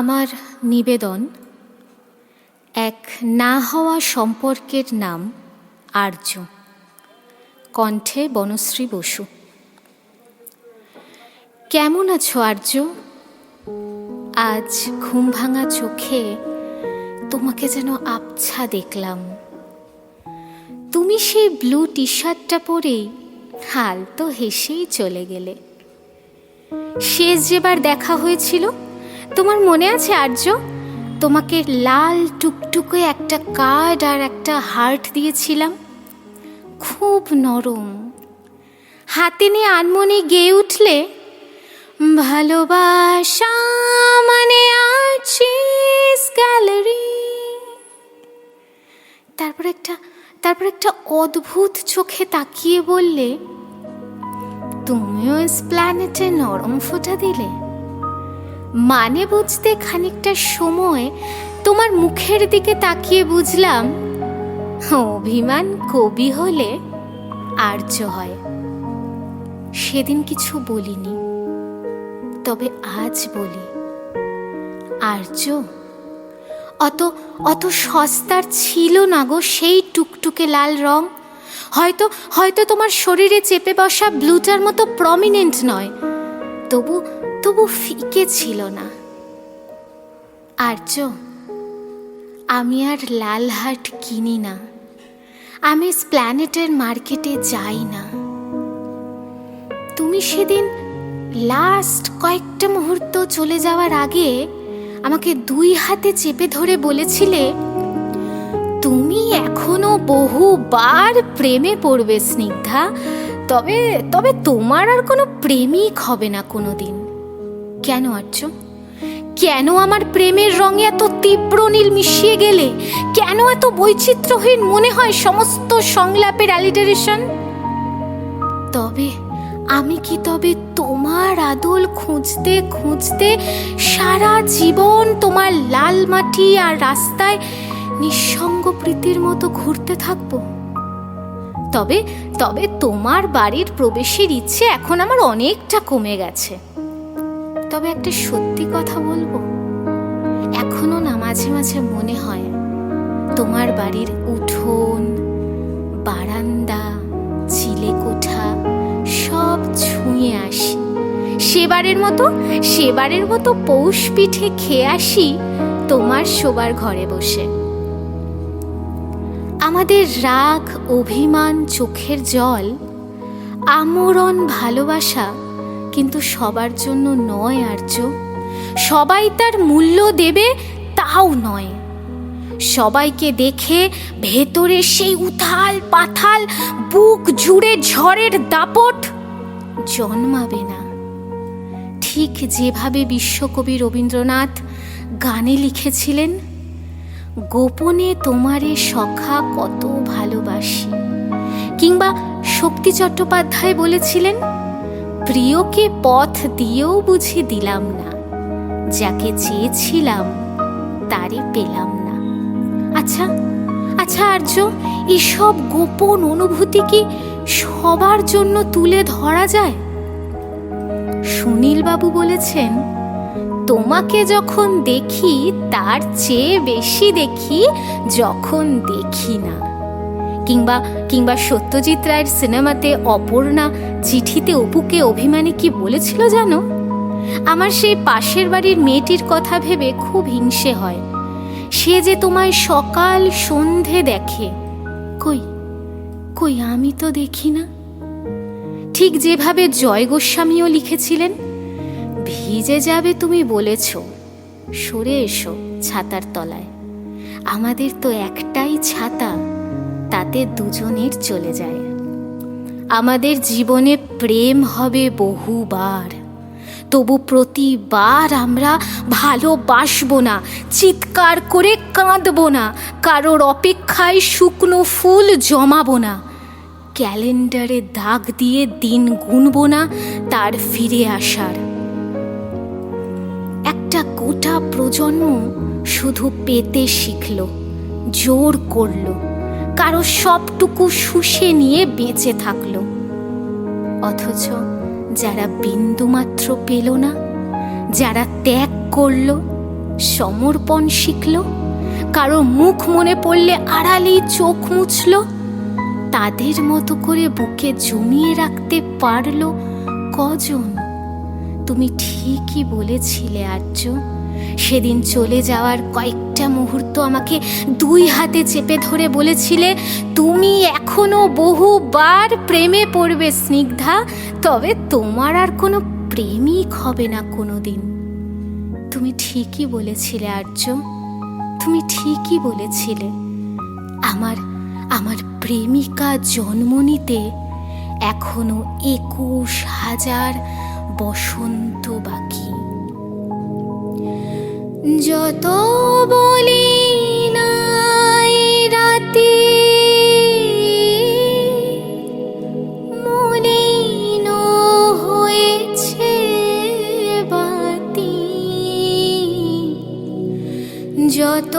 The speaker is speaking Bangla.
আমার নিবেদন এক না হওয়া সম্পর্কের নাম আর্য। কণ্ঠে বনশ্রী বসু। কেমন আছো আর্য? আজ ঘুম ভাঙা চোখে তোমাকে যেন আবছা দেখলাম। তুমি সেই ব্লু টি শার্টটা পরেই হাল তো হেসেই চলে গেলে। শেষ যেবার দেখা হয়েছিল তোমার মনে আছে আর্য? তোমাকে লাল টুকটুকে একটা কার্ড আর একটা হার্ট দিয়েছিলাম, খুব নরম। হাতে নিয়ে আনমনে গেয়ে উঠলে, ভালোবাসা মানে আর্চিস গ্যালারি। তারপর একটা অদ্ভুত চোখে তাকিয়ে বললে, তুমিও এসপ্ল্যানেটে নরম ফোঁটা দিলে। মানে বুঝতে খানিকটা সময় তোমার মুখের দিকে তাকিয়ে বুঝলাম, অভিমান কবি হলে আর্য হয়। সেদিন কিছু বলিনি, তবে আজ বলি, আর্য অত সস্তার ছিল না গো সেই টুকটুকে লাল রং। হয়তো তোমার শরীরে চেপে বসা ব্লুটার মতো প্রমিনেন্ট নয়, তবু ফিকে ছিল না। আর্য, আমি আর লাল হার্ট কিনি না, আমি এসপ্ল্যানেটের মার্কেটে যাই না। তুমি সেদিন লাস্ট কয়েকটা মুহূর্ত চলে যাওয়ার আগে আমাকে দুই হাতে চেপে ধরে বলেছিলে, তুমি এখনো বহুবার প্রেমে পড়বে স্নিগ্ধা, তবে তোমার আর কোনো প্রেমিক হবে না কোনোদিন। কেন আর্য? কেন আমার প্রেমের রঙে এত তীব্র নীল মিশিয়ে গেলে? কেন এত বৈচিত্র্যহীন মনে হয় সমস্ত সংলাপের অ্যালিটারেশন? আমি কি তোমার আদল খুঁজতে খুঁজতে সারা জীবন তোমার লাল মাটি আর রাস্তায় নিঃসঙ্গ প্রীতির মতো ঘুরতে থাকবো? তবে তোমার বাড়ির প্রবেশের ইচ্ছে এখন আমার অনেকটা কমে গেছে। তবে একটা সত্যি কথা বলবো, এখনো না মাঝে মাঝে মনে হয় তোমার বাড়ির উঠোন, বারান্দা, চিলেকোঠা সব ছুঁয়ে আসি। সেবারের মতো পৌষ পিঠে খেয়ে আসি তোমার শোবার ঘরে বসে। আমাদের রাগ, অভিমান, চোখের জল, আমরণ ভালোবাসা কিন্তু সবার জন্য নয় আর্য। সবাই তার মূল্য দেবে তাও নয়। সবাইকে দেখে ভেতরে সেই উথাল পাথাল বুক জুড়ে ঝড়ের দাপট জন্মাবে না। ঠিক যেভাবে বিশ্বকবি রবীন্দ্রনাথ গানে লিখেছিলেন, গোপনে তোমারে সখা কত ভালোবাসি। কিংবা শক্তি চট্টোপাধ্যায় বলেছিলেন, প্রিয়কে পথ দিয়েও বুঝি দিলাম না, যাকে চেয়েছিলাম তারে পেলাম না। আচ্ছা আর্য, এসব গোপন অনুভূতি কি সবার জন্য তুলে ধরা যায়? সুনীল বাবু বলেছেন, তোমাকে যখন দেখি তার চেয়ে বেশি দেখি যখন দেখি না। কিংবা সত্যজিৎ রায়ের সিনেমাতে অপর্ণা চিঠিতে অপুকে অভিমানী কি বলেছিল জানো? আমার সেই পাশের বাড়ির মেয়েটির কথা ভেবে খুব হিংসে হয়। সে যে তোমায় সকাল সন্ধে দেখে, কই আমি তো দেখি না। ঠিক যেভাবে জয় গোস্বামীও লিখেছিলেন, ভিজে যাবে তুমি বলেছ, সরে এসো ছাতার তলায়। আমাদের তো একটাই ছাতা, তাতে দুজনের চলে যায়। আমাদের জীবনে প্রেম হবে বহুবার, তবু প্রতিবার আমরা ভালোবাসবো না, চিৎকার করে কাঁদবো না, কারোর অপেক্ষায় শুকনো ফুল জমাবো না, ক্যালেন্ডারে দাগ দিয়ে দিন গুনবো না তার ফিরে আসার। একটা গোটা প্রজন্ম শুধু পেতে শিখল, জোর করল, কারো সবটুকু শুষে নিয়ে বেঁচে থাকলো। অথচ যারা বিন্দুমাত্র পেল না, যারা ত্যাগ করল, সমর্পণ শিখল, কারো মুখ মনে পড়লে আড়ালেই চোখ মুছল, তাদের মতো করে বুকে জমিয়ে রাখতে পারলো কজন? তুমি ঠিকই বলেছিলে আর্য। সেদিন চলে যাওয়ার কয়েকটা মুহূর্ত আমাকে দুই হাতে চেপে ধরে বলেছিলে, তুমি এখনো বহুবার প্রেমে পড়বে স্নিগ্ধা, তবে তোমার আর কোনো প্রেমিক হবে না কোনোদিন। তুমি ঠিকই বলেছিলে আর্য, তুমি ঠিকই বলেছিলে। আমার আমার প্রেমিকা জন্ম নিতে এখনো 21,000 বসন্ত বাকি। যত বলি নাই রাতে মলিন হয়েছে বাতি, যত